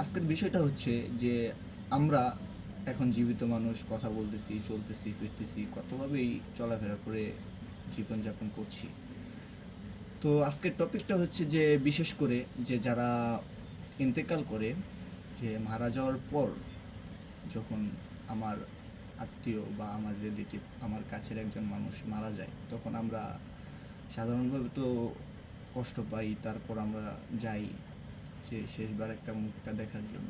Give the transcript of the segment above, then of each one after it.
আজকের বিষয়টা হচ্ছে যে আমরা এখন জীবিত মানুষ, কথা বলতেছি, চলতেছি, ফিরতেছি, কতভাবেই চলাফেরা করে জীবনযাপন করছি। তো আজকের টপিকটা হচ্ছে যে বিশেষ করে যে যারা ইন্তেকাল করে, যে মারা যাওয়ার পর যখন আমার আত্মীয় বা আমার রিলেটিভ, আমার কাছের একজন মানুষ মারা যায়, তখন আমরা সাধারণভাবে তো কষ্ট পাই। তারপর আমরা যাই যে শেষবার একটা মুখটা দেখার জন্য।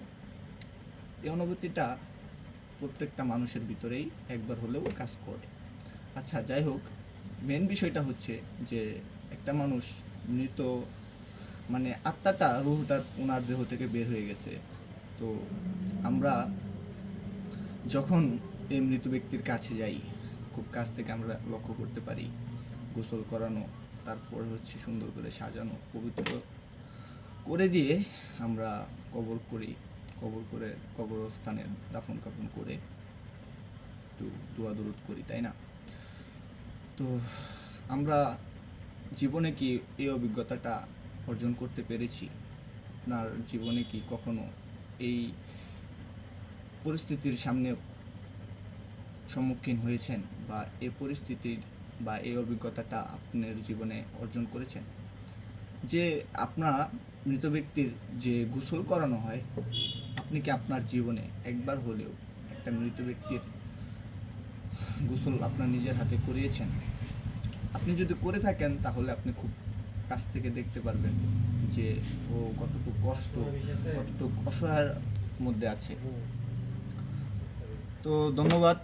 এই অনুভূতিটা প্রত্যেকটা মানুষের ভিতরেই একবার হলেও কাজ করে। আচ্ছা, যাই হোক, মেন বিষয়টা হচ্ছে যে একটা মানুষ মৃত, মানে আত্মাটা, রুহটা ওনার দেহ থেকে বের হয়ে গেছে। তো আমরা যখন এই মৃত ব্যক্তির কাছে যাই, খুব কাছ থেকে আমরা লক্ষ্য করতে পারি গোসল করানো, তারপর হচ্ছে সুন্দর করে সাজানো, পবিত্র করে দিয়ে আমরা কবর করি। কবর করে কবরস্থানে দাফন কাফন করে একটু দোয়া দরুদ করি, তাই না? তো আমরা জীবনে কি এই অভিজ্ঞতাটা অর্জন করতে পেরেছি? আপনার জীবনে কি কখনো এই পরিস্থিতির সামনে সম্মুখীন হয়েছেন, বা এই পরিস্থিতির বা এই অভিজ্ঞতাটা আপনার জীবনে অর্জন করেছেন? যে আপনার মৃত ব্যক্তির যে গোসল করানো হয়, আপনি কি আপনার জীবনে একবার হলেও একটা মৃত ব্যক্তির গোসল আপনার নিজের হাতে করিয়েছেন? আপনি যদি করে থাকেন তাহলে আপনি খুব কাছ থেকে দেখতে পারবেন যে ও কতটুকু কষ্ট, কতটুকু অসহায়ের মধ্যে আছে। তো ধন্যবাদ।